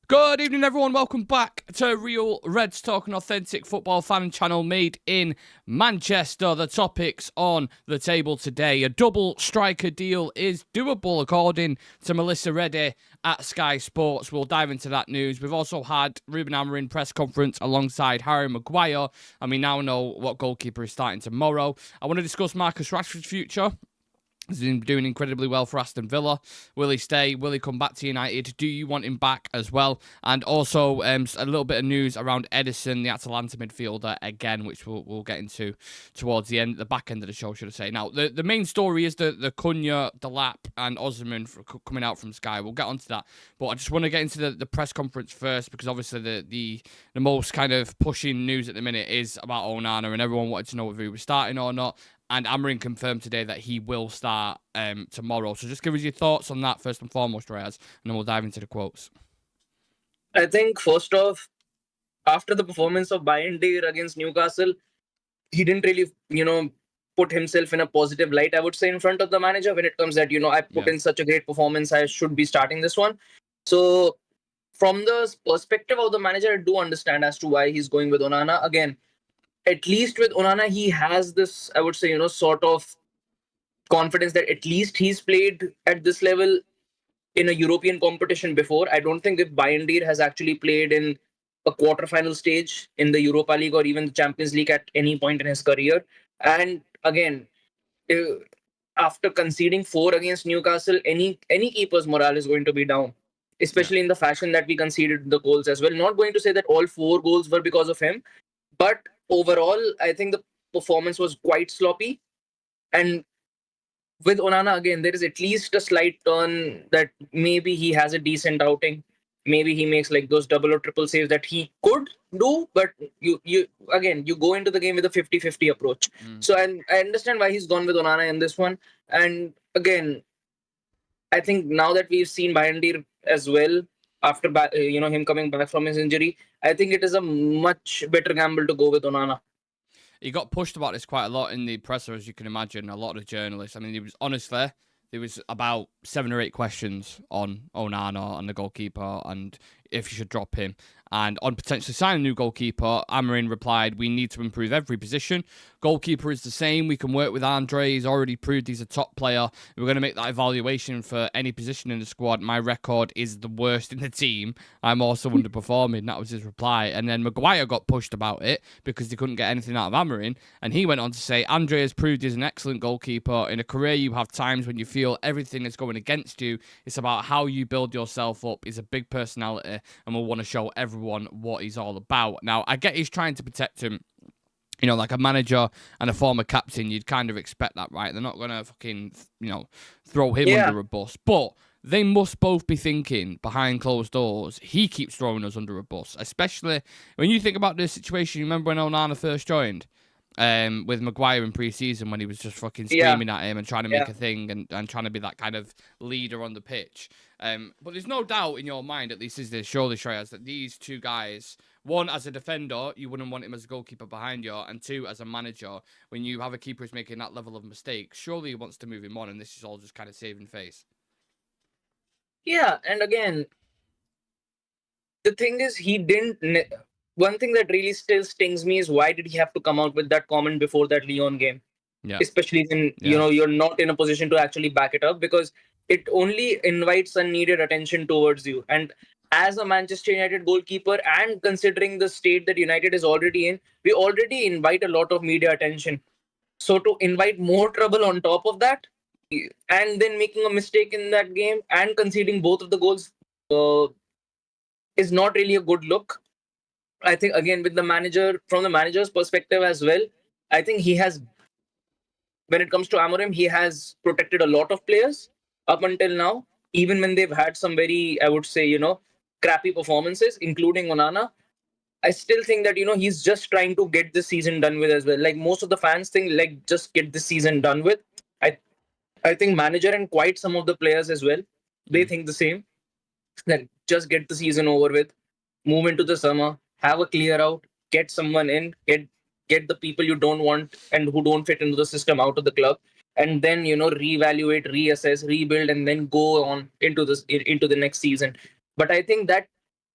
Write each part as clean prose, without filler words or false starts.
Good evening, everyone. Welcome back to Real Reds Talk, an authentic football fan channel made in Manchester. The topics on the table today. A double striker deal is doable, according to Melissa Reddy at Sky Sports. We'll dive into that news. We've also had Ruben Amorim press conference alongside Harry Maguire, and we now know what goalkeeper is starting tomorrow. I want to discuss Marcus Rashford's future. He's been doing incredibly well for Aston Villa. Will he stay? Will he come back to United? Do you want him back as well? And also a little bit of news around Edison, the Atalanta midfielder, again, which we'll get into towards the back end of the show, should I say. Now, the main story is the Cunha, Delap and Osman coming out from Sky. We'll get onto that. But I just want to get into the press conference first, because obviously the most kind of pushing news at the minute is about Onana, and everyone wanted to know if he was starting or not. And Amorim confirmed today that he will start tomorrow. So just give us your thoughts on that first and foremost, Shreyas, and then we'll dive into the quotes. I think, first off, after the performance of Maguire against Newcastle, he didn't really, put himself in a positive light, I would say, in front of the manager when it comes that, I put in such a great performance, I should be starting this one. So from the perspective of the manager, I do understand as to why he's going with Onana. Again, at least with Onana, he has this, I would say, sort of confidence that at least he's played at this level in a European competition before. I don't think if Maguire has actually played in a quarterfinal stage in the Europa League or even the Champions League at any point in his career. And again, after conceding 4 against Newcastle, any keeper's morale is going to be down, especially in the fashion that we conceded the goals as well. Not going to say that all 4 goals were because of him, but overall, I think the performance was quite sloppy. And with Onana, again, there is at least a slight turn that maybe he has a decent outing. Maybe he makes like those double or triple saves that he could do, but you go into the game with a 50-50 approach. So I understand why he's gone with Onana in this one. And again, I think now that we've seen Maguire as well, after him coming back from his injury, I think it is a much better gamble to go with Onana. He got pushed about this quite a lot in the presser, as you can imagine. A lot of journalists. I mean, there was about 7 or 8 questions on Onana and the goalkeeper and if you should drop him. And on potentially signing a new goalkeeper, Amorim replied, "We need to improve every position. Goalkeeper is the same. We can work with Andre. He's already proved he's a top player. We're going to make that evaluation for any position in the squad. My record is the worst in the team. I'm also underperforming." That was his reply. And then Maguire got pushed about it because he couldn't get anything out of Amorim. And he went on to say, "Andre has proved he's an excellent goalkeeper. In a career, you have times when you feel everything is going against you. It's about how you build yourself up. He's a big personality and will want to show everyone what he's all about." Now, I get he's trying to protect him. Like a manager and a former captain, you'd kind of expect that, right? They're not going to fucking, throw him under a bus. But they must both be thinking behind closed doors, he keeps throwing us under a bus. Especially when you think about this situation. You remember when Onana first joined with Maguire in pre-season, when he was just fucking screaming at him and trying to make a thing and trying to be that kind of leader on the pitch. But there's no doubt in your mind, at least is there surely, Shreyas, that these two guys, one, as a defender, you wouldn't want him as a goalkeeper behind you, and 2, as a manager, when you have a keeper who's making that level of mistakes, surely he wants to move him on, and this is all just kind of saving face. Yeah, and again, the thing is, he didn't... One thing that really still stings me is why did he have to come out with that comment before that Lyon game? Yeah. Especially when, you're not in a position to actually back it up, because it only invites unneeded attention towards you. And as a Manchester United goalkeeper, and considering the state that United is already in, we already invite a lot of media attention. So to invite more trouble on top of that, and then making a mistake in that game and conceding both of the goals is not really a good look. I think, again, with the manager, from the manager's perspective as well, I think he has, when it comes to Amorim, he has protected a lot of players up until now, even when they've had some very, I would say, crappy performances, including Onana. I still think that, he's just trying to get this season done with as well. Like most of the fans think, like, just get this season done with. I think manager and quite some of the players as well, they think the same. That just get the season over with, move into the summer, have a clear out, get someone in, get the people you don't want and who don't fit into the system out of the club, and then reevaluate, reassess, rebuild, and then go on into the next season. But I think that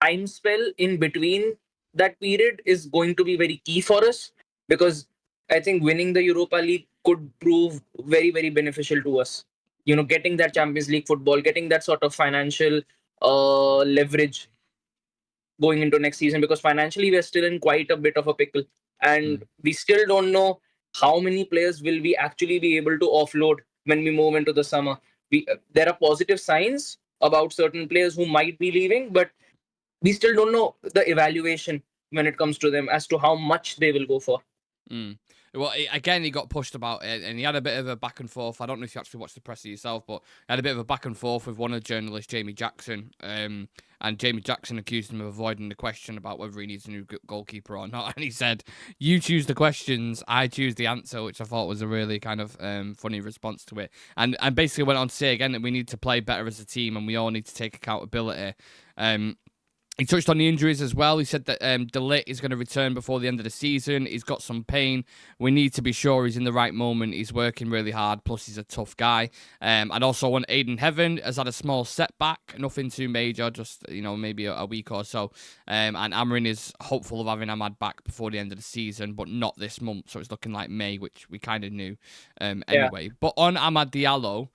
time spell in between that period is going to be very key for us, because I think winning the Europa League could prove very, very beneficial to us. Getting that Champions League football, getting that sort of financial leverage going into next season, because financially we're still in quite a bit of a pickle, and we still don't know how many players will we actually be able to offload when we move into the summer. There are positive signs about certain players who might be leaving, but we still don't know the evaluation when it comes to them as to how much they will go for. Well, again, he got pushed about it, and he had a bit of a back and forth. I don't know if you actually watched the presser yourself, but he had a bit of a back and forth with one of the journalists, Jamie Jackson. And Jamie Jackson accused him of avoiding the question about whether he needs a new goalkeeper or not. And he said, "You choose the questions, I choose the answer," which I thought was a really kind of funny response to it. And basically went on to say again that we need to play better as a team, and we all need to take accountability. He touched on the injuries as well. He said that Delap is going to return before the end of the season. He's got some pain. We need to be sure he's in the right moment. He's working really hard. Plus, he's a tough guy. And also, when Aiden Heaven has had a small setback, nothing too major, just maybe a week or so. And Amorim is hopeful of having Ahmad back before the end of the season, but not this month. So it's looking like May, which we kind of knew anyway. Yeah. But on Amad Diallo,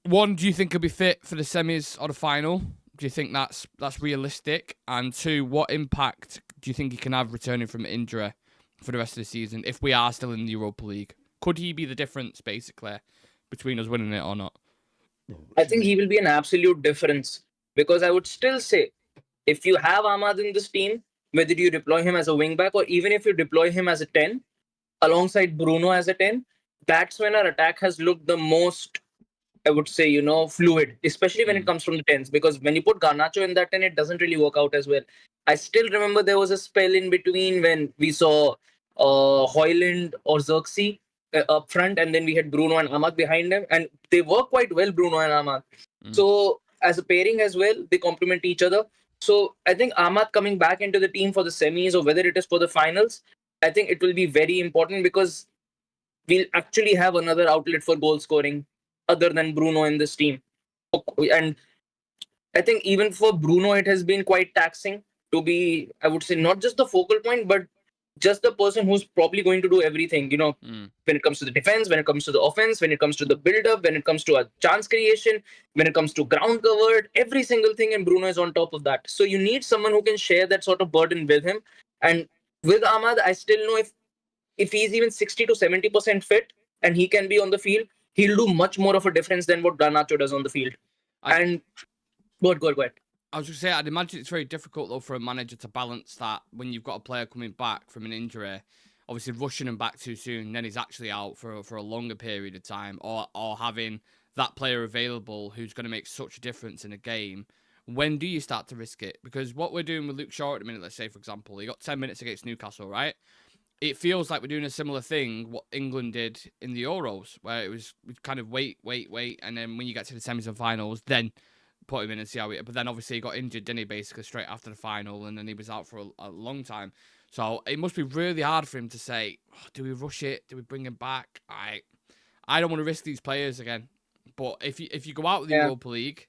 one, do you think he'll be fit for the semis or the final? Do you think that's realistic? And two, what impact do you think he can have returning from injury for the rest of the season if we are still in the Europa League? Could he be the difference, basically, between us winning it or not? I think he will be an absolute difference, because I would still say, if you have Ahmad in this team, whether you deploy him as a wing-back or even if you deploy him as a 10, alongside Bruno as a 10, that's when our attack has looked the most, I would say, fluid, especially when it comes from the 10s, because when you put Garnacho in that 10, it doesn't really work out as well. I still remember there was a spell in between when we saw Højlund or Xerxes up front, and then we had Bruno and Ahmad behind them, and they work quite well, Bruno and Ahmad. So as a pairing as well, they complement each other. So I think Ahmad coming back into the team for the semis, or whether it is for the finals, I think it will be very important, because we'll actually have another outlet for goal scoring other than Bruno in this team. And I think even for Bruno, it has been quite taxing to be, I would say, not just the focal point, but just the person who's probably going to do everything, when it comes to the defense, when it comes to the offense, when it comes to the build-up, when it comes to a chance creation, when it comes to ground covered, every single thing, and Bruno is on top of that. So you need someone who can share that sort of burden with him. And with Ahmad, I still know if he's even 60 to 70% fit and he can be on the field, he'll do much more of a difference than what Garnacho does on the field. Go ahead. I was going to say, I'd imagine it's very difficult, though, for a manager to balance that when you've got a player coming back from an injury, obviously rushing him back too soon, then he's actually out for a longer period of time, or having that player available who's going to make such a difference in a game. When do you start to risk it? Because what we're doing with Luke Shaw at the minute, let's say, for example, he got 10 minutes against Newcastle, right? It feels like we're doing a similar thing what England did in the Euros, where it was kind of wait, and then when you get to the semis and finals, then put him in and see how But then obviously he got injured, didn't he, basically straight after the final, and then he was out for a long time. So it must be really hard for him to say, do we rush it? Do we bring him back? I don't want to risk these players again. But if you go out with the Europa League,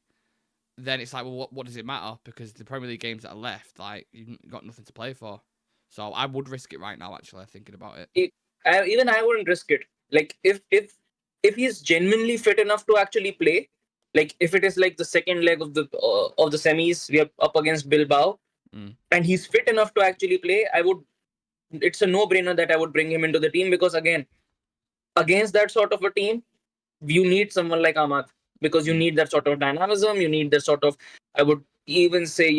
then it's like, well, what does it matter? Because the Premier League games that are left, like, you've got nothing to play for. So I would risk it right now, actually, thinking about it. Even I wouldn't risk it. Like, if he's genuinely fit enough to actually play, like if it is like the second leg of the semis, we are up against Bilbao, and he's fit enough to actually play, it's a no-brainer that I would bring him into the team, because again, against that sort of a team, you need someone like Ahmad, because you need that sort of dynamism, you need that sort of, I would even say,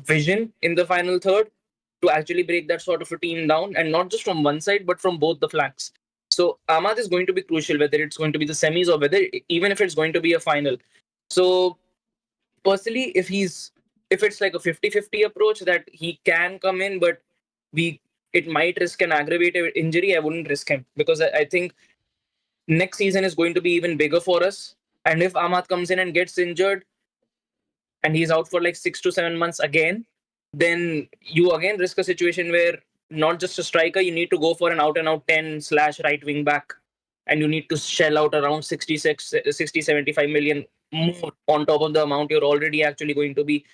vision in the final third to actually break that sort of a team down, and not just from one side, but from both the flanks. So Ahmad is going to be crucial, whether it's going to be the semis or even if it's going to be a final. So personally, if it's like a 50-50 approach that he can come in, but it might risk an aggravated injury, I wouldn't risk him, because I think next season is going to be even bigger for us. And if Ahmad comes in and gets injured and he's out for like 6 to 7 months again, then you again risk a situation where not just a striker, you need to go for an out-and-out 10/right wing back, and you need to shell out around 60-75 million more on top of the amount you're already actually going to be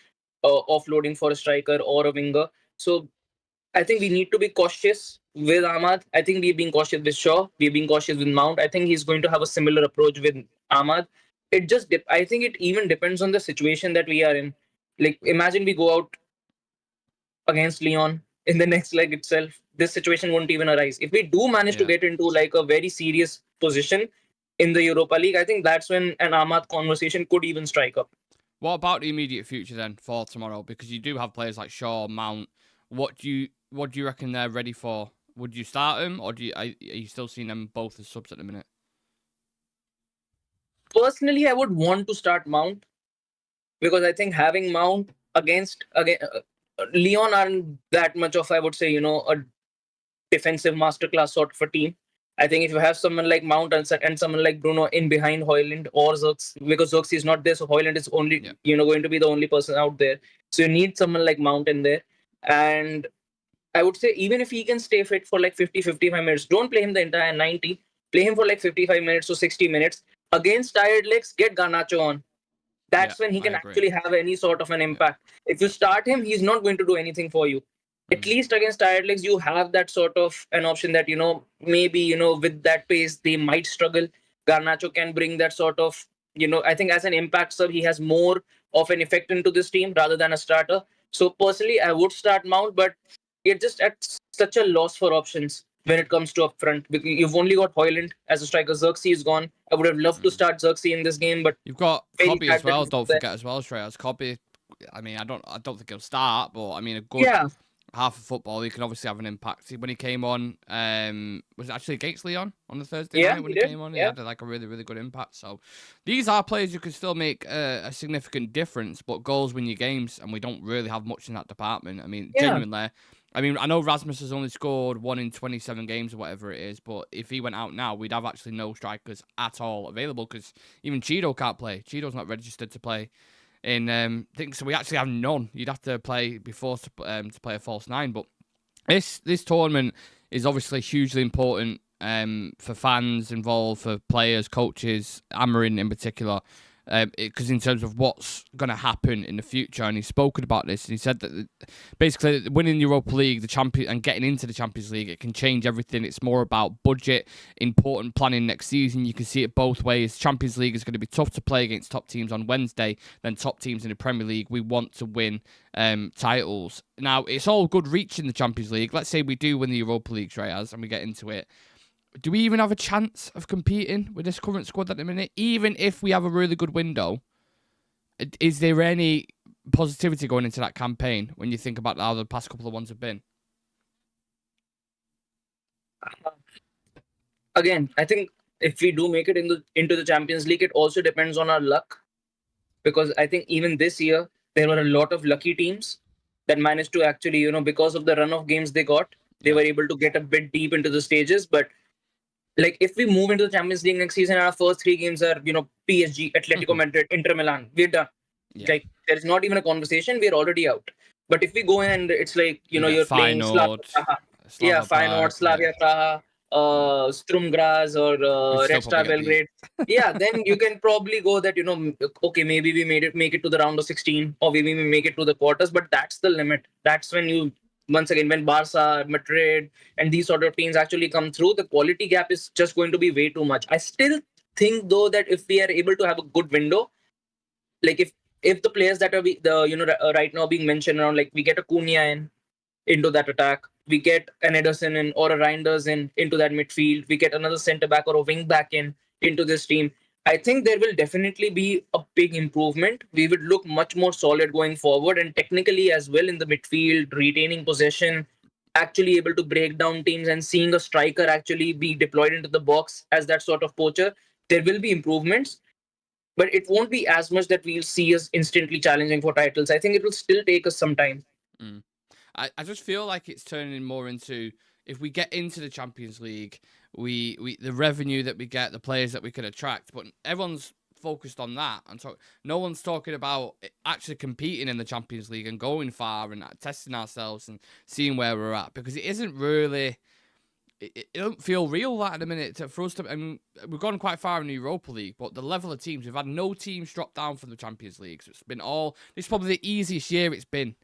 offloading for a striker or a winger. So I think we need to be cautious with Ahmad. I think we're being cautious with Shaw. We're being cautious with Mount. I think he's going to have a similar approach with Ahmad. It just, I think it even depends on the situation that we are in. Like, imagine we go out against Leon in the next leg itself. This situation won't even arise. If we do manage to Yeah. get into like a very serious position in the Europa League, I think that's when an Ahmad conversation could even strike up. What about the immediate future then for tomorrow? Because you do have players like Shaw, Mount. What do you reckon they're ready for? Would you start them, or are you still seeing them both as subs at the minute? Personally, I would want to start Mount because I think having Mount against Leon aren't that much of, I would say, a defensive masterclass sort of a team. I think if you have someone like Mount and someone like Bruno in behind Hoyland or Zirks, because Zirks is not there, so Hoyland is only going to be the only person out there. So you need someone like Mount in there. And I would say even if he can stay fit for like 50, 55 minutes, don't play him the entire 90. Play him for like 55 minutes to 60 minutes. Against tired legs, get Garnacho on. That's when he can actually have any sort of an impact. If you start him, he's not going to do anything for you. At least against tired legs, you have that sort of an option that, maybe, with that pace, they might struggle. Garnacho can bring that sort of, I think as an impact sub, he has more of an effect into this team rather than a starter. So personally, I would start Mount, but you're just at such a loss for options when it comes to up front. Because you've only got Hoyland as a striker. Xerxes is gone. I would have loved to start Xerxes in this game, but you've got Cobby as well. Don't forget as well, Shreyas. Cobby. I mean, I don't think he'll start, but I mean, a good half of football, he can obviously have an impact. When he came on, was it actually against Leon on the Thursday night when he came on? He had like a really, really good impact. So these are players who can still make a significant difference, but goals win your games, and we don't really have much in that department. I mean, genuinely. I mean, I know Rasmus has only scored 1 in 27 games or whatever it is, but if he went out now, we'd have actually no strikers at all available because even Cheeto can't play. Cheeto's not registered to play. So we actually have none. You'd have to play before to play a false 9. But this tournament is obviously hugely important for fans involved, for players, coaches, Amorim in particular, because in terms of what's going to happen in the future, and he's spoken about this, and he said that basically winning the Europa League, the champion, and getting into the Champions League, it can change everything. It's more about budget, important planning next season. You can see it both ways. Champions League is going to be tough to play against top teams on Wednesday, then top teams in the Premier League. We want to win titles. Now, it's all good reaching the Champions League. Let's say we do win the Europa League, Shreyas, and we get into it. Do we even have a chance of competing with this current squad at the minute? Even if we have a really good window, is there any positivity going into that campaign when you think about how the past couple of ones have been? Again, I think if we do make it into the Champions League, it also depends on our luck. Because I think even this year, there were a lot of lucky teams that managed to actually, because of the run of games they got, they were able to get a bit deep into the stages. But like if we move into the Champions League next season, our first 3 games are, PSG, Atletico Madrid, Inter Milan. We're done. Like there's not even a conversation. We're already out. But if we go and it's like, you're playing Feyenoord, Slavia Praha, Sturm Graz or Red Star Belgrade. Then you can probably go that, okay, maybe we make it to the round of 16 or maybe we make it to the quarters, but that's the limit. That's when once again, when Barca, Madrid, and these sort of teams actually come through, the quality gap is just going to be way too much. I still think, though, that if we are able to have a good window, like if the players that are right now being mentioned around, like we get a Cunha into that attack, we get an Ederson in or a Reinders into that midfield, we get another centre back or a wing back into this team. I think there will definitely be a big improvement. We would look much more solid going forward, and technically as well in the midfield, retaining possession, actually able to break down teams and seeing a striker actually be deployed into the box as that sort of poacher. There will be improvements, but it won't be as much that we'll see us instantly challenging for titles. I think it will still take us some time. I just feel like it's turning more into, if we get into the Champions League, we the revenue that we get, the players that we can attract, but everyone's focused on that, and so no one's talking about actually competing in the Champions League and going far and testing ourselves and seeing where we're at, because it isn't really it don't feel real that at the minute for us to. I mean, we've gone quite far in the Europa League, but the level of teams, we've had no teams drop down from the Champions League. So it's been it's probably the easiest year it's been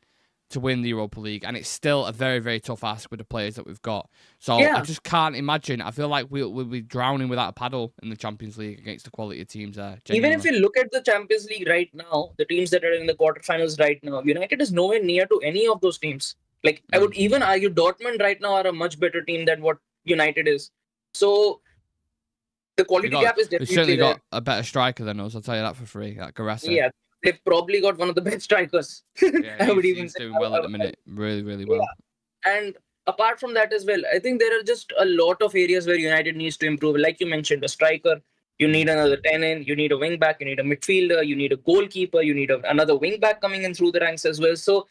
to win the Europa League, and it's still a very, very tough ask with the players that we've got. So I just can't imagine. I feel like we'll be drowning without a paddle in the Champions League against the quality of teams there. Even if you look at the Champions League right now, the teams that are in the quarterfinals right now, United is nowhere near to any of those teams. Like, I would even argue Dortmund right now are a much better team than what United is. So the quality gap is definitely They've certainly there. got a better striker than us, I'll tell you that for free. That Garessa. Yeah, they've probably got one of the best strikers. Yeah, I would even he's say doing well at the minute. Really, really well. Yeah. And apart from that as well, I think there are just a lot of areas where United needs to improve. Like you mentioned, a striker. You need another 10 in, you need a wing back, you need a midfielder, you need a goalkeeper, you need another wing back coming in through the ranks as well. So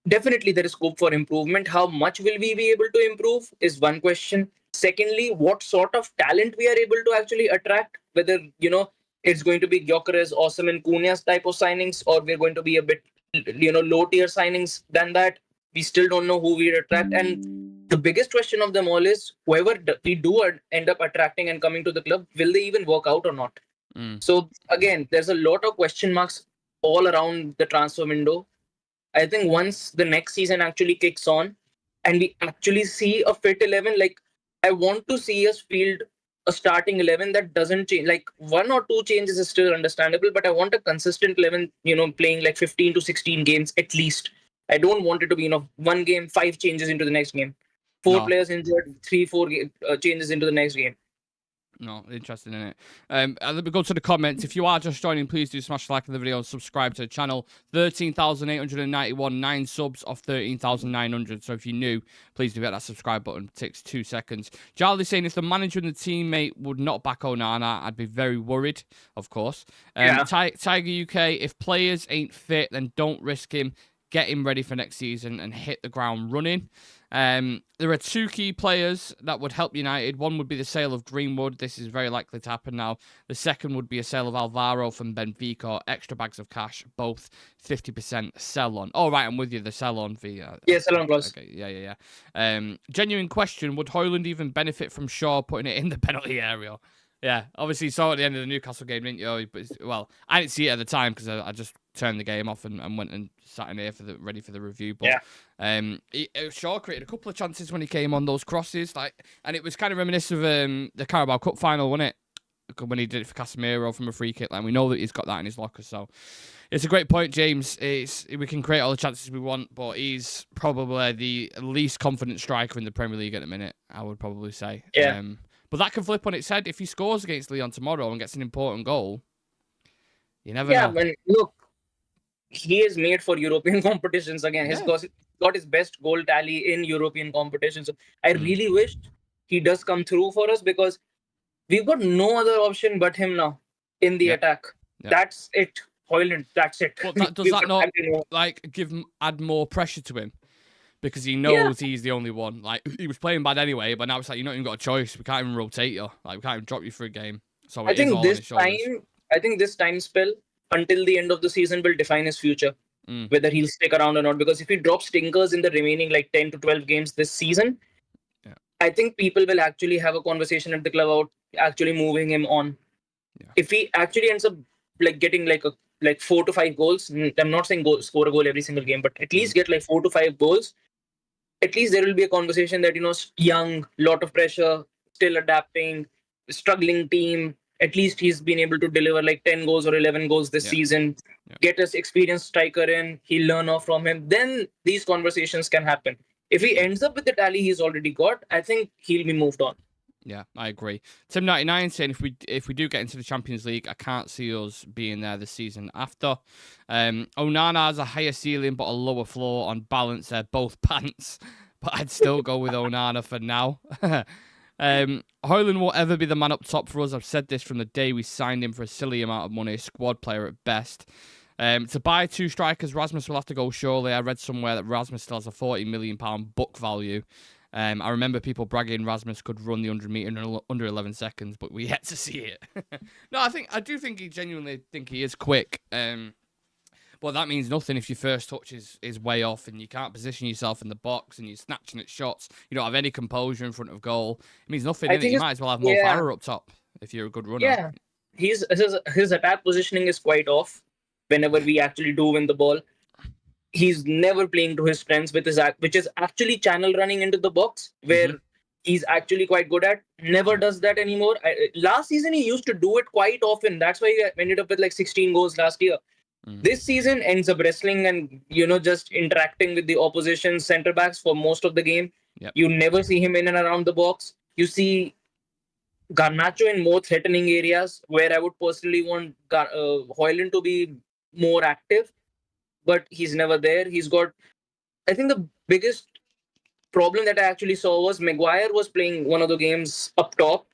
definitely there is scope for improvement. How much will we be able to improve is one question. Secondly, what sort of talent we are able to actually attract, whether, it's going to be Gyökeres, Awesome and Cunha's type of signings, or we're going to be a bit, low tier signings than that. We still don't know who we attract. And the biggest question of them all is whoever we do end up attracting and coming to the club, will they even work out or not? So again, there's a lot of question marks all around the transfer window. I think once the next season actually kicks on and we actually see a fit 11, like I want to see us field a starting 11 that doesn't change. Like 1 or 2 changes is still understandable, but I want a consistent 11, playing like 15 to 16 games at least. I don't want it to be, 1 game, 5 changes into the next game. 4 players injured, 3-4 changes into the next game. No, interesting, isn't it? Let me go to the comments. If you are just joining, please do smash like the video and subscribe to the channel. 13,891, 9 subs off 13,900. So if you're new, please do hit that subscribe button. It takes 2 seconds. Charlie saying if the manager and the teammate would not back Onana, I'd be very worried, of course. Tiger UK, if players ain't fit, then don't risk him. Get him ready for next season and hit the ground running. There are 2 key players that would help United. One would be the sale of Greenwood. This is very likely to happen now. The second would be a sale of Alvaro from Benfica. Extra bags of cash, both 50% sell on. Oh, right, I'm with you. The sell on fee. Yeah, sell on clause. Okay, yeah. Genuine question: would Højlund even benefit from Shaw putting it in the penalty area? Yeah, obviously you saw at the end of the Newcastle game, didn't you? But well, I didn't see it at the time because I just turned the game off and went and sat in here ready for the review. But Shaw created a couple of chances when he came on those crosses, and it was kind of reminiscent of the Carabao Cup final, wasn't it? When he did it for Casemiro from a free kick line. We know that he's got that in his locker, so it's a great point, James. We can create all the chances we want, but he's probably the least confident striker in the Premier League at the minute, I would probably say. Yeah. But that can flip on its head if he scores against Lyon tomorrow and gets an important goal. You never know. Yeah, look, he is made for European competitions again. He's got his best goal tally in European competitions. So I really wish he does come through for us because we've got no other option but him now in the attack. Yeah. That's it. Højlund, that's it. But does that not add more pressure to him? Because he knows he's the only one. Like, he was playing bad anyway, but now it's like, you're not even got a choice. We can't even rotate you. Like, we can't even drop you for a game. So I think this time spell until the end of the season will define his future. Whether he'll stick around or not. Because if he drops stinkers in the remaining 10 to 12 games this season, I think people will actually have a conversation at the club about actually moving him on. Yeah. If he actually ends up getting 4 to 5 goals, I'm not saying score a goal every single game, but at least get 4 to 5 goals. At least there will be a conversation that, young, lot of pressure, still adapting, struggling team. At least he's been able to deliver 10 goals or 11 goals this season. Yeah. Get us experienced striker in. He'll learn off from him. Then these conversations can happen. If he ends up with the tally he's already got, I think he'll be moved on. Yeah, I agree. Tim99 saying if we do get into the Champions League, I can't see us being there this season after. Onana has a higher ceiling but a lower floor. On balance, they're both pants. But I'd still go with Onana for now. Højlund will ever be the man up top for us. I've said this from the day we signed him for a silly amount of money. Squad player at best. To buy 2 strikers, Rasmus will have to go surely. I read somewhere that Rasmus still has a £40 million book value. I remember people bragging Rasmus could run the 100 metre in under 11 seconds, but we yet to see it. No, I do think he genuinely think he is quick. But But that means nothing if your first touch is way off and you can't position yourself in the box and you're snatching at shots. You don't have any composure in front of goal. It means nothing, I innit? think You might as well have Mo Farah up top if you're a good runner. Yeah, his attack positioning is quite off. Whenever we actually do win the ball, he's never playing to his strengths with his which is actually channel running into the box, where he's actually quite good at. Never does that anymore. Last season he used to do it quite often. That's why he ended up with like 16 goals last year. This season ends up wrestling and just interacting with the opposition centre backs for most of the game. You never see him in and around the box. You see Garnacho in more threatening areas where I would personally want Højlund to be more active, but he's never there. He's got, I think the biggest problem that I actually saw was Maguire was playing one of the games up top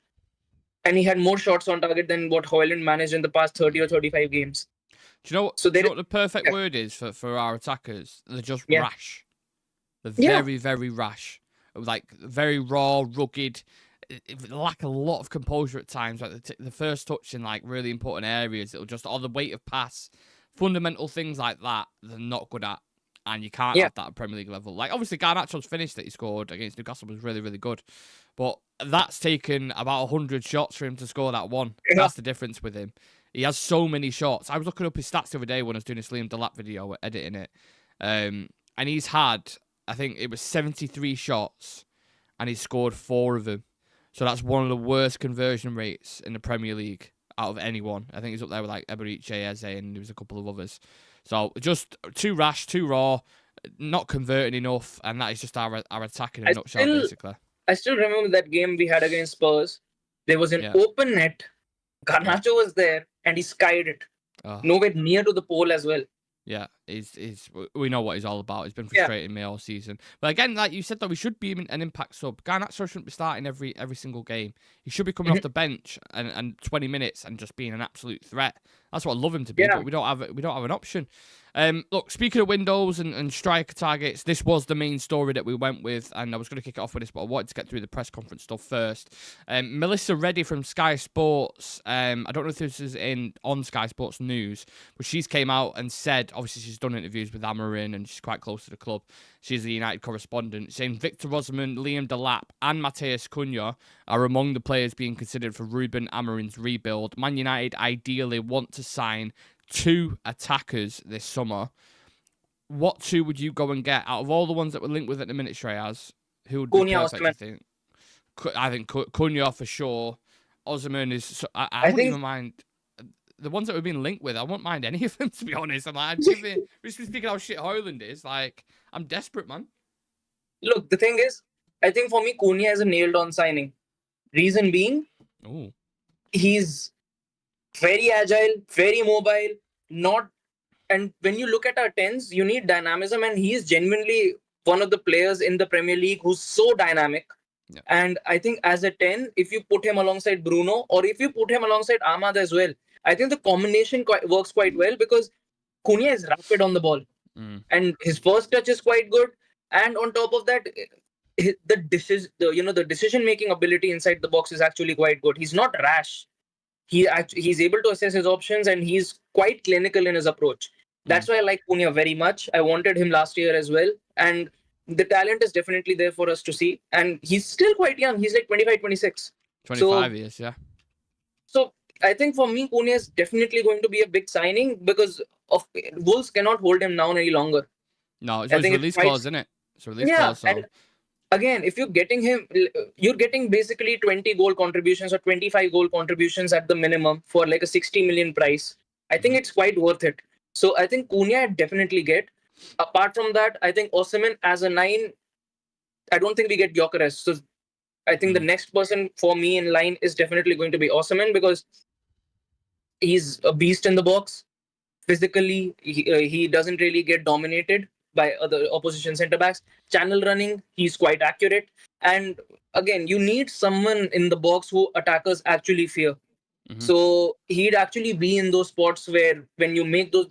and he had more shots on target than what Højlund managed in the past 30 or 35 games. Do you know what the perfect word is for our attackers? They're just rash. They're very, very rash. Like, very raw, rugged. They lack a lot of composure at times. Like, the first touch in, like, really important areas. It'll just, or the weight of pass. Fundamental things like that, they're not good at. And you can't have that at Premier League level. Like, obviously, Garnacho's finish that he scored against Newcastle was really, really good. But that's taken about 100 shots for him to score that one. That's the difference with him. He has so many shots. I was looking up his stats the other day when I was doing a Cunha Delap video, editing it. And he's had, I think it was 73 shots, and he scored 4 of them. So that's one of the worst conversion rates in the Premier League out of anyone. I think he's up there with like Eberiche, Eze, and there was a couple of others. So just too rash, too raw, not converting enough, and that is just our attack in a nutshell, basically. I still remember that game we had against Spurs. There was an open net. Garnacho was there, and he skied it. Nowhere near to the pole as well. Yeah, we know what he's all about. He's been frustrating me all season. But again, like you said, though, he should be an impact sub. Garnacho shouldn't be starting every single game. He should be coming off the bench and 20 minutes and just being an absolute threat. That's what I'd love him to be, but we don't have an option. Look, speaking of windows and striker targets, this was the main story that we went with, and I was going to kick it off with this, but I wanted to get through the press conference stuff first. Melissa Reddy from Sky Sports, I don't know if this is on Sky Sports News, but she's came out and said, obviously she's done interviews with Amorim and she's quite close to the club. She's the United correspondent, saying Victor Osimhen, Liam Delap and Matheus Cunha are among the players being considered for Ruben Amorim's rebuild. Man United ideally want to sign 2 attackers this summer. What 2 would you go and get out of all the ones that we're linked with at the minute, Shreyas? Who would be perfect, I think? I think Cunha for sure. Osimhen is... I wouldn't even mind... The ones that we've been linked with, I wouldn't mind any of them, to be honest. I'm like, we're speaking how shit Højlund is. Like, I'm desperate, man. Look, the thing is, I think for me, Cunha is a nailed-on signing. Reason being, he's very agile, very mobile, and when you look at our 10s, you need dynamism, and he is genuinely one of the players in the Premier League who's so dynamic. Yeah. And I think as a 10, if you put him alongside Bruno, or if you put him alongside Ahmad as well, I think the combination works quite well because Cunha is rapid on the ball. And his first touch is quite good. And on top of that, the decision-making ability inside the box is actually quite good. He's not rash. He's able to assess his options, and he's quite clinical in his approach. That's why I like Cunha very much. I wanted him last year as well. And the talent is definitely there for us to see. And he's still quite young. He's like 25, 26. 25 years, yeah. So I think for me, Cunha is definitely going to be a big signing because Wolves cannot hold him down any longer. No, it's release clause, isn't it? It's release clause. So. And again, if you're getting him, you're getting basically 20 goal contributions or 25 goal contributions at the minimum for like a 60 million price. I think it's quite worth it. So I think Cunha I'd definitely get. Apart from that, I think Osimhen as a 9, I don't think we get Gyökeres. So I think the next person for me in line is definitely going to be Osimhen because he's a beast in the box. Physically, he doesn't really get dominated by other opposition centre-backs. Channel running, he's quite accurate. And again, you need someone in the box who attackers actually fear. So he'd actually be in those spots where when you make those,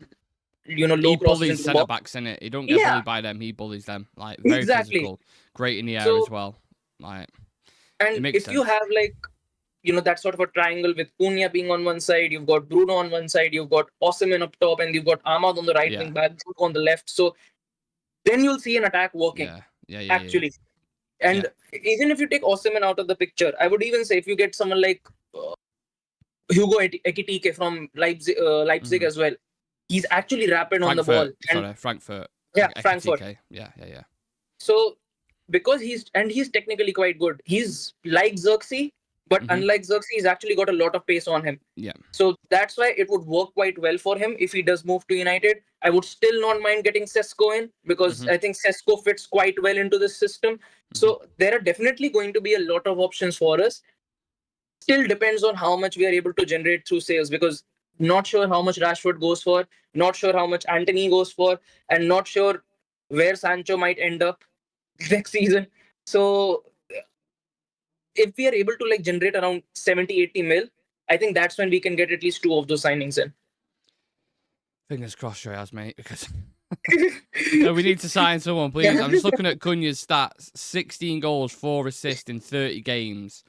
low crosses into the box. He bullies centre-backs, innit? He don't get bullied by them, he bullies them. Like, very physical. Great in the air as well. Like, and if you have like that sort of a triangle with Cunha being on one side, you've got Bruno on one side, you've got Osimhen up top, and you've got Ahmad on the right wing back, Brook on the left. So then you'll see an attack working, actually. And even if you take Osimhen out of the picture, I would even say if you get someone like Hugo Ekitike from Leipzig as well, he's actually rapid on the ball. Frankfurt. Yeah, Frankfurt. Yeah. So because he's technically quite good. He's like Xerxes, but unlike Xerxes, he's actually got a lot of pace on him. Yeah. So that's why it would work quite well for him if he does move to United. I would still not mind getting Sesko in because I think Sesko fits quite well into this system. So there are definitely going to be a lot of options for us. Still depends on how much we are able to generate through sales, because not sure how much Rashford goes for, not sure how much Antony goes for, and not sure where Sancho might end up next season. So if we are able to generate around 70-80 mil, I think that's when we can get at least 2 of those signings in. Fingers crossed, Shreyas, mate, because no, we need to sign someone, please. I'm just looking at Cunha's stats: 16 goals, 4 assists in 30 games.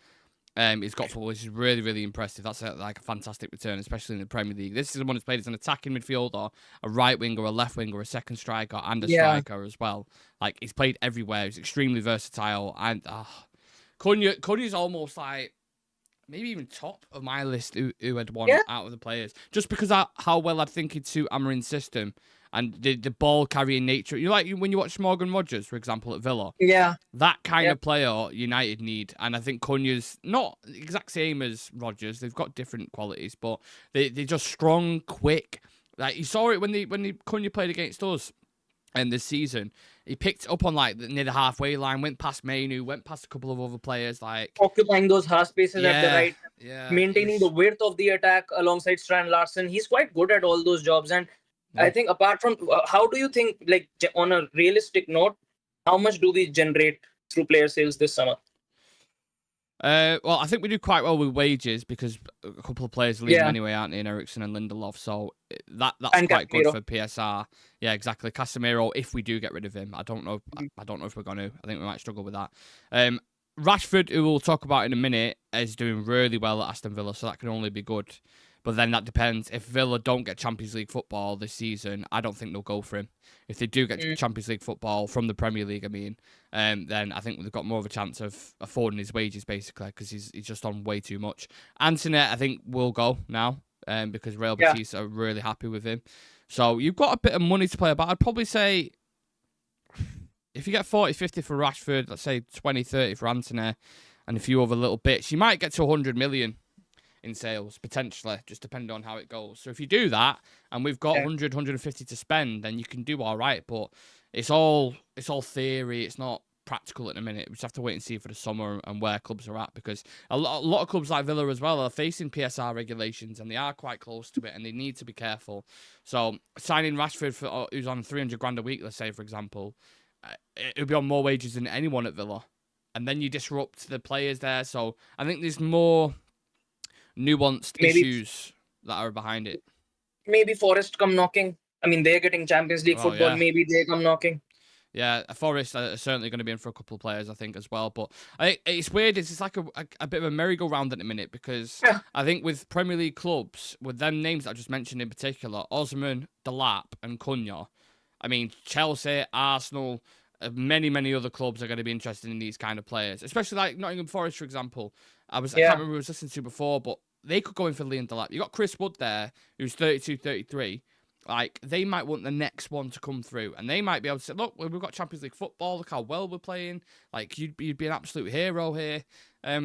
He's got for, which is really, really impressive. That's a fantastic return, especially in the Premier League. This is someone who's played as an attacking midfielder, a right winger, a left winger, a second striker, and a striker as well. He's played everywhere. He's extremely versatile, and Cunha's almost maybe even top of my list who had won out of the players, just because how well I think he'd suit Amorim's system and the ball carrying nature. When you watch Morgan Rogers, for example, at Villa. Yeah. That kind of player United need, and I think Cunha's not the exact same as Rogers. They've got different qualities, but they're just strong, quick. You saw it when Cunha played against us this season. He picked up on near the halfway line, went past Mainu, went past a couple of other players, occupying those half spaces at the right, maintaining the width of the attack alongside Strand Larsen. He's quite good at all those jobs, and I think apart from how do you think, on a realistic note, how much do we generate through player sales this summer? Well, I think we do quite well with wages because a couple of players leave anyway, aren't they? In Ericsson and Lindelof, so that's quite good for PSR. Yeah, exactly. Casemiro, if we do get rid of him, I don't know if we're going to. I think we might struggle with that. Rashford, who we'll talk about in a minute, is doing really well at Aston Villa, so that can only be good. But then that depends. If Villa don't get Champions League football this season, I don't think they'll go for him. If they do get Champions League football from the Premier League, then I think they've got more of a chance of affording his wages, basically, because he's just on way too much. Antony, I think, will go now because Real Betis are really happy with him. So you've got a bit of money to play about. I'd probably say if you get 40-50 for Rashford, let's say 20-30 for Antony, and a few other little bits, you might get to 100 million. In sales, potentially, just depending on how it goes. So if you do that, and we've got 100, 150 to spend, then you can do all right. But it's all theory. It's not practical at the minute. We just have to wait and see for the summer and where clubs are at, because a lot of clubs like Villa as well are facing PSR regulations, and they are quite close to it, and they need to be careful. So signing Rashford who's on 300 grand a week, let's say, for example, it would be on more wages than anyone at Villa, and then you disrupt the players there. So I think there's more nuanced issues that are behind it. Maybe Forest come knocking. They're getting Champions League football. Maybe they come knocking. Yeah, Forest are certainly going to be in for a couple of players, I think, as well. But it's weird. It's like a bit of a merry-go-round at the minute, because I think with Premier League clubs, with them names that I just mentioned in particular, Osimhen, Delap, and Cunha, Chelsea, Arsenal, many, many other clubs are going to be interested in these kind of players, especially like Nottingham Forest, for example. I can't remember who I was listening to before, but they could go in for Liam Delap. You got Chris Wood there, who's 32, 33. They might want the next one to come through, and they might be able to say, look, we've got Champions League football, look how well we're playing. You'd be an absolute hero here.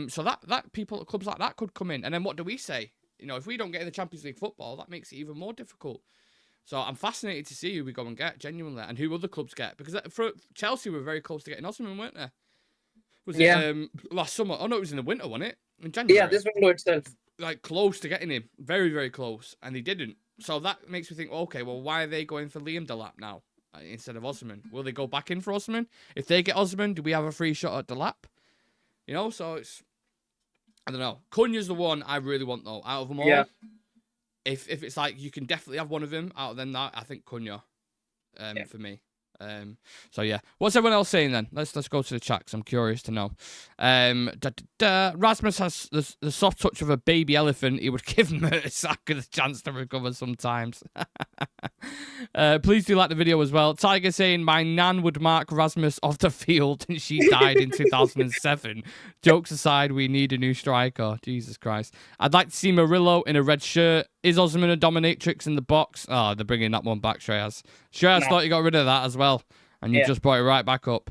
So that people at clubs like that could come in. And then what do we say? If we don't get in the Champions League football, that makes it even more difficult. So I'm fascinated to see who we go and get, genuinely, and who other clubs get. Because for Chelsea were very close to getting Osimhen, weren't they? Was it last summer? Oh, no, it was in the winter, wasn't it? In January. Yeah, this window itself. Close to getting him. Very, very close. And he didn't. So that makes me think, okay, well, why are they going for Liam Delap now instead of Osimhen? Will they go back in for Osimhen? If they get Osimhen, do we have a free shot at Delap? So it's... I don't know. Cunha's the one I really want, though, out of them all. Yeah. If it's you can definitely have one of them out of them, I think Cunha for me. So yeah, what's everyone else saying then? Let's go to the chat 'cause I'm curious to know. Rasmus has the soft touch of a baby elephant. He would give Mertesacker the chance to recover sometimes. Please do like the video as well. Tiger saying my nan would mark Rasmus off the field and she died in 2007. Jokes aside, we need a new striker. Jesus Christ. I'd like to see Murillo in a red shirt. Is Osman a dominatrix in the box? Oh, they're bringing that one back, Shreyas. Shreyas thought you got rid of that as well, and you just brought it right back up.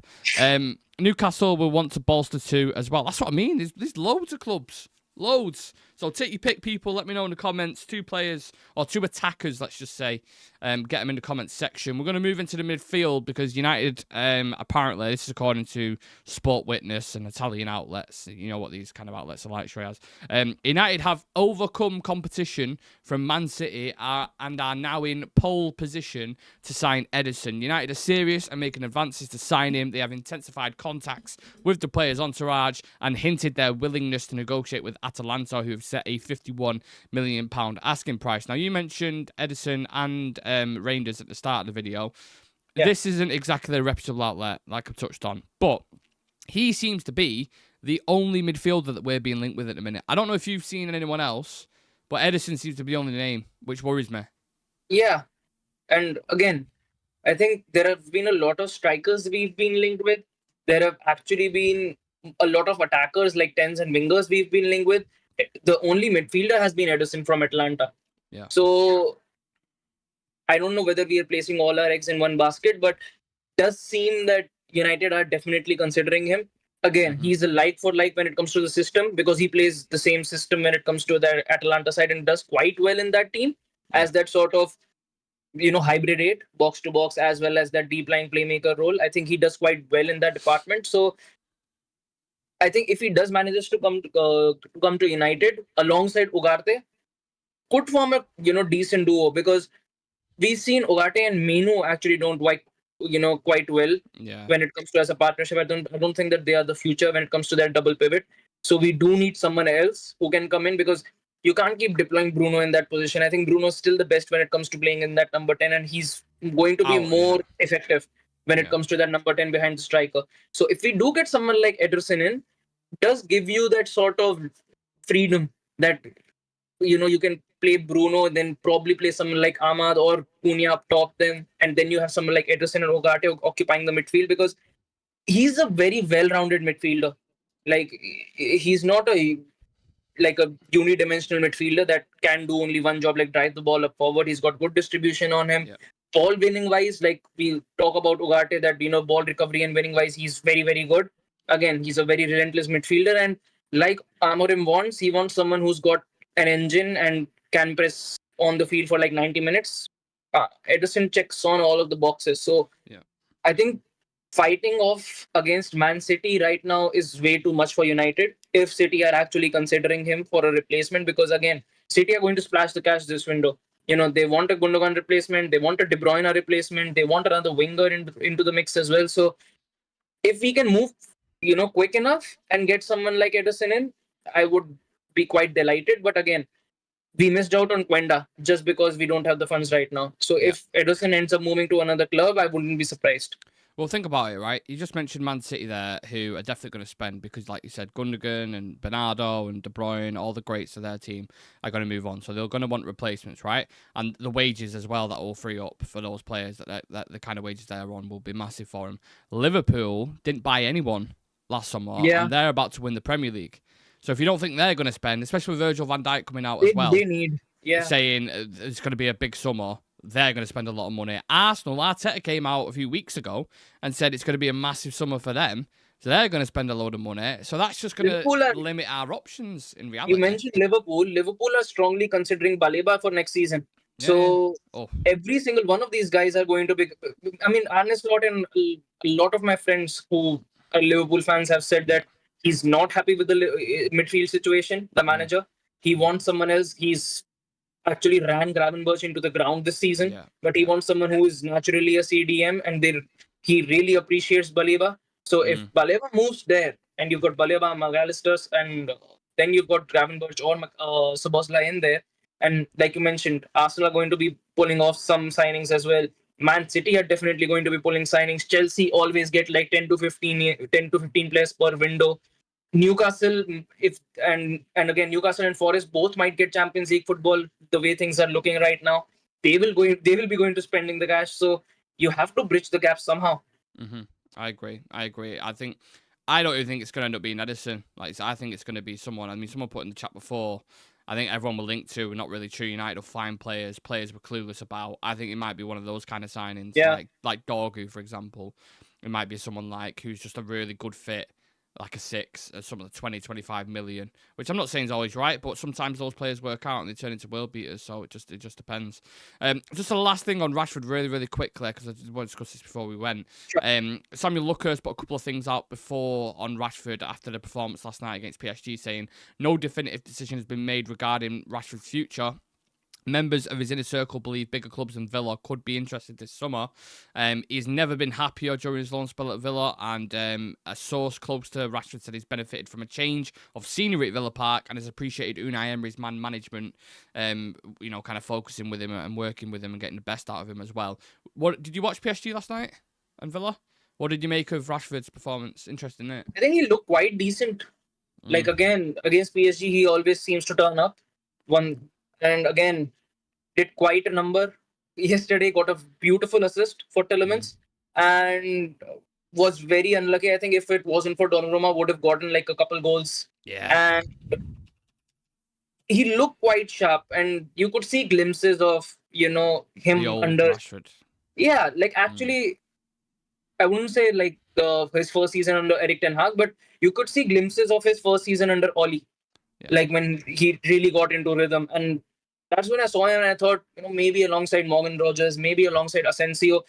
Newcastle will want to bolster too as well. That's what I mean. There's loads of clubs. Loads. So take your pick, people. Let me know in the comments. 2 players, or 2 attackers, let's just say. Get them in the comments section. We're going to move into the midfield because United, apparently, this is according to Sport Witness and Italian outlets. You know what these kind of outlets are like, Shreyas. United have overcome competition from Man City and are now in pole position to sign Ederson. United are serious and making advances to sign him. They have intensified contacts with the player's entourage and hinted their willingness to negotiate with Atalanta, who have set a £51 million asking price. Now, you mentioned Ederson and Rangers at the start of the video. Yeah. This isn't exactly a reputable outlet, like I touched on, but he seems to be the only midfielder that we're being linked with at the minute. I don't know if you've seen anyone else, but Ederson seems to be the only name, which worries me. Yeah, and again, I think there have been a lot of strikers we've been linked with. There have actually been a lot of attackers like 10s and wingers we've been linked with. The only midfielder has been Ederson from Atlanta. Yeah. So I don't know whether we are placing all our eggs in one basket, but does seem that United are definitely considering him. Again, he's a like for like when it comes to the system because he plays the same system when it comes to the Atalanta side and does quite well in that team as that sort of, hybrid 8, box to box, as well as that deep line playmaker role. I think he does quite well in that department. So I think if he does manages to come to United alongside Ugarte, could form a decent duo because we've seen Ugarte and Menu actually don't quite well when it comes to as a partnership. I don't think that they are the future when it comes to that double pivot. So we do need someone else who can come in because you can't keep deploying Bruno in that position. I think Bruno's still the best when it comes to playing in that number 10, and he's going to be more effective when it comes to that number 10 behind the striker. So if we do get someone like Ederson in, does give you that sort of freedom that you can play Bruno, then probably play someone like Ahmad or Cunha up top them, and then you have someone like Ederson and Ugarte occupying the midfield because he's a very well-rounded midfielder. Like he's not a unidimensional midfielder that can do only one job, like drive the ball up forward. He's got good distribution on him. Yeah. Ball winning wise, like we talk about Ugarte, that ball recovery and winning wise, he's very, very good. Again, he's a very relentless midfielder, and like Amorim wants, he wants someone who's got an engine and can press on the field for like 90 minutes. Ederson checks on all of the boxes. So I think fighting off against Man City right now is way too much for United if City are actually considering him for a replacement, because again, City are going to splash the cash this window. They want a Gundogan replacement, they want a De Bruyne replacement, they want another winger into the mix as well. So if we can move quick enough and get someone like Ederson in, I would be quite delighted. But again, we missed out on Quenda just because we don't have the funds right now. So if Ederson ends up moving to another club, I wouldn't be surprised. Well, think about it, right? You just mentioned Man City there, who are definitely going to spend because, like you said, Gundogan and Bernardo and De Bruyne, all the greats of their team are going to move on. So they're going to want replacements, right? And the wages as well that will free up for those players, that the kind of wages they're on will be massive for them. Liverpool didn't buy anyone last summer, and they're about to win the Premier League. So if you don't think they're going to spend, especially with Virgil van Dijk coming out as well, they need, saying it's going to be a big summer, they're going to spend a lot of money. Arsenal, Arteta came out a few weeks ago and said it's going to be a massive summer for them. So they're going to spend a load of money. So that's just going to limit our options in reality. You mentioned Liverpool. Liverpool are strongly considering Baleba for next season. Every single one of these guys are going to be... I mean, Arne Slot and a lot of my friends who are Liverpool fans have said that he's not happy with the midfield situation, the manager. He wants someone else. He's actually ran Gravenberch into the ground this season, but he wants someone who is naturally a CDM, and he really appreciates Baleba. So if Baleba moves there, and you've got Baleba, McAllister, and then you've got Gravenberch or Szoboszlai in there, and like you mentioned, Arsenal are going to be pulling off some signings as well. Man City are definitely going to be pulling signings. Chelsea always get like 10 to 15 players per window. Newcastle, if and again Newcastle and Forest both might get Champions League football the way things are looking right now. They will be going to spending the cash. So you have to bridge the gap somehow. I agree. I don't even think it's going to end up being Edison. I think it's going to be someone. I mean, someone put in the chat before. I think everyone will link to not really true United will find players we're clueless about. I think it might be one of those kind of signings, Yeah. like Dorgu, for example. It might be someone like who's just a really good fit, like a 6 at some of the 20, 25 million, which I'm not saying is always right, but sometimes those players work out and they turn into world beaters. So it just depends. Just the last thing on Rashford, really, really quickly, because I just want to discuss this before we went. Sure. Samuel Lucas put a couple of things out before on Rashford after the performance last night against PSG, saying no definitive decision has been made regarding Rashford's future. Members of his inner circle believe bigger clubs than Villa could be interested this summer. He's never been happier during his loan spell at Villa, and a source close to Rashford said he's benefited from a change of scenery at Villa Park and has appreciated Unai Emery's man management, kind of focusing with him and working with him and getting the best out of him as well. What did you watch PSG last night and Villa? What did you make of Rashford's performance? Interesting, isn't it? I think he looked quite decent. Like again, against PSG, he always seems to turn up. And again, did quite a number. Yesterday got a beautiful assist for Telemans and was very unlucky. I think if it wasn't for Donnarumma, would have gotten like a couple goals. Yeah. And he looked quite sharp, and you could see glimpses of him The old under. Rashford. Yeah, like actually, I wouldn't say like his first season under Eric Ten Hag, but you could see glimpses of his first season under Oli. Yeah. Like when he really got into rhythm. And that's when I saw him and I thought, maybe alongside Morgan Rogers, maybe alongside Asensio,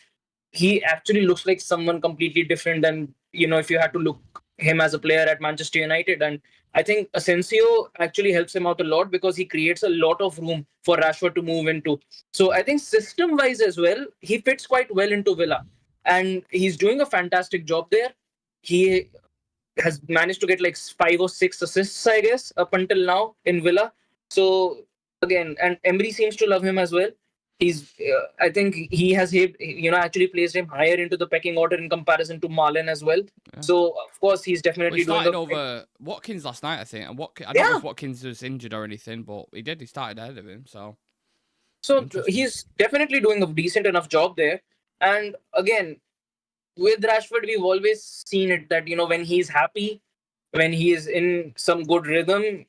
he actually looks like someone completely different than, if you had to look him as a player at Manchester United. And I think Asensio actually helps him out a lot because he creates a lot of room for Rashford to move into. So I think system-wise as well, he fits quite well into Villa. And he's doing a fantastic job there. He has managed to get like 5 or 6 assists, I guess, up until now in Villa. So again, and Emery seems to love him as well. I think he has actually placed him higher into the pecking order in comparison to Marlon as well. Yeah. So of course he's definitely he started doing over Watkins last night, I think. And I don't know if Watkins was injured or anything, but he did. He started ahead of him. So he's definitely doing a decent enough job there. And again, with Rashford, we've always seen it that when he's happy, when he is in some good rhythm,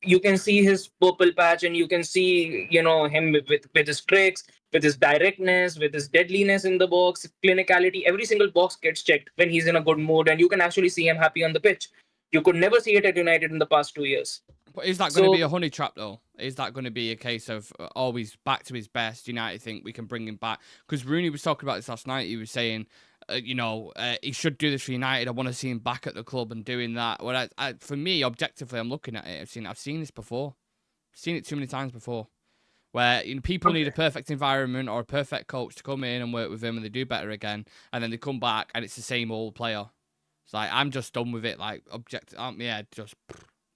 you can see his purple patch, and you can see him with his tricks, with his directness, with his deadliness in the box, clinicality. Every single box gets checked when he's in a good mood, and you can actually see him happy on the pitch. You could never see it at United in the past 2 years. But is that going to be a honey trap, though? Is that going to be a case of always back to his best? United think we can bring him back? Because Rooney was talking about this last night. He was saying, he should do this for United. I want to see him back at the club and doing that. Well, for me, objectively, I'm looking at it. I've seen this before. I've seen it too many times before. Where people need a perfect environment or a perfect coach to come in and work with him, and they do better again, and then they come back and it's the same old player. It's like I'm just done with it. Like just.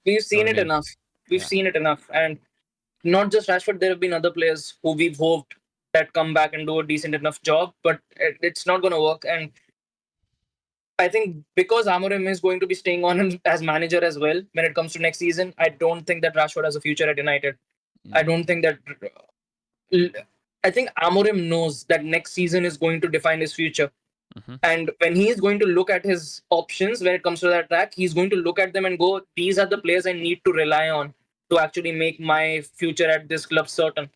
We've seen it enough. We've seen it enough, and not just Rashford. There have been other players who we've hoped that come back and do a decent enough job, but it's not going to work. And I think because Amorim is going to be staying on as manager as well when it comes to next season, I don't think that Rashford has a future at United. I don't think that. I think Amorim knows that next season is going to define his future. And when he is going to look at his options when it comes to that track, he's going to look at them and go, these are the players I need to rely on to actually make my future at this club certain.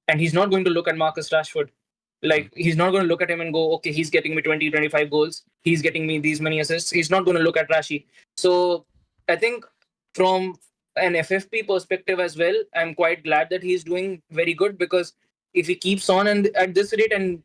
And he's not going to look at Marcus Rashford. Like, he's not going to look at him and go, okay, he's getting me 20, 25 goals. He's getting me these many assists. He's not going to look at Rashi. So I think from an FFP perspective as well, I'm quite glad that he's doing very good, because if he keeps on at this rate, and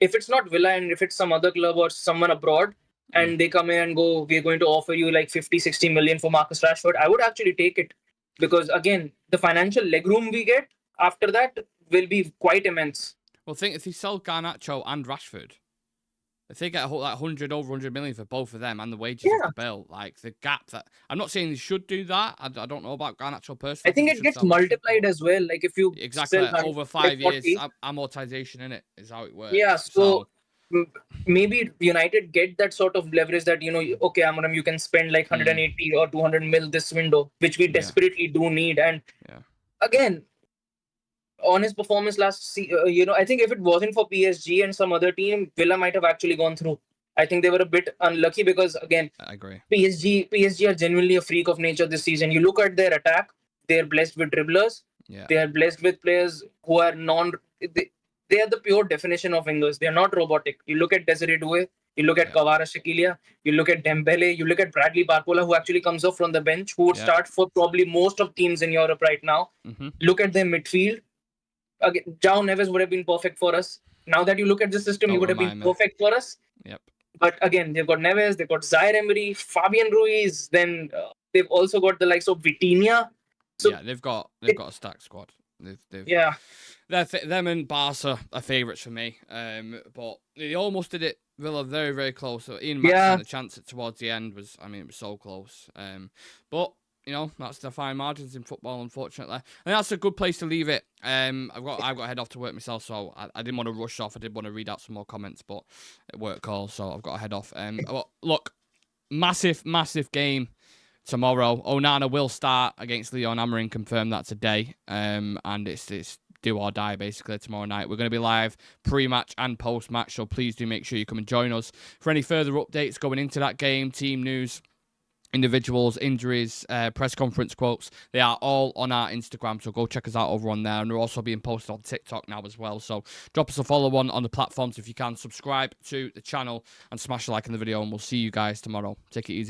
if it's not Villa and if it's some other club or someone abroad and they come in and go, we're going to offer you like 50, 60 million for Marcus Rashford, I would actually take it. Because again, the financial legroom we get after that will be quite immense. Well, think if he sold Garnacho and Rashford, if they get like 100 over 100 million for both of them and the wages Yeah. of the bill, like the gap that I'm not saying they should do that. I don't know about Garnacho personally. I think they it should gets sell option, multiplied but as well. Like if you exactly sell over like 5 years, 40, amortization in it is how it works. yeah. So maybe United get that sort of leverage that, okay, Amorim, you can spend like 180 or 200 mil this window, which we desperately do need. And again, on his performance last season, I think if it wasn't for PSG and some other team, Villa might have actually gone through. I think they were a bit unlucky because, again, I agree. PSG are genuinely a freak of nature this season. You look at their attack, they're blessed with dribblers. Yeah. They are blessed with players who are they are the pure definition of wingers. They are not robotic. You look at Desiree Doué, you look at Kavara Shakilia, you look at Dembele, you look at Bradley Barcola, who actually comes off from the bench, who would start for probably most of teams in Europe right now. Look at their midfield. Again, João Neves would have been perfect for us. Now that you look at the system, he would have been perfect for us. Yep. But again, they've got Neves, they've got Zaire Emery, Fabian Ruiz. Then they've also got the likes of Vitinha. So yeah, they've got a stacked squad. Them and Barca are favourites for me. But they almost did it. Villa very, very close. So Ian Max had a chance towards the end. It was so close. But that's the fine margins in football, unfortunately. And that's a good place to leave it. I've got to head off to work myself, so I didn't want to rush off. I did want to read out some more comments, but it work call, so I've got to head off. Look, massive game tomorrow. Onana will start against Leon Amorim, confirmed that today. And it's do or die basically tomorrow night. We're going to be live pre-match and post-match, so please do make sure you come and join us for any further updates going into that game, team news, individuals, injuries, press conference quotes. They are all on our Instagram, so go check us out over on there. And we're also being posted on TikTok now as well, so drop us a follow on the platforms if you can. Subscribe to the channel and smash a like in the video, and we'll see you guys tomorrow. Take it easy.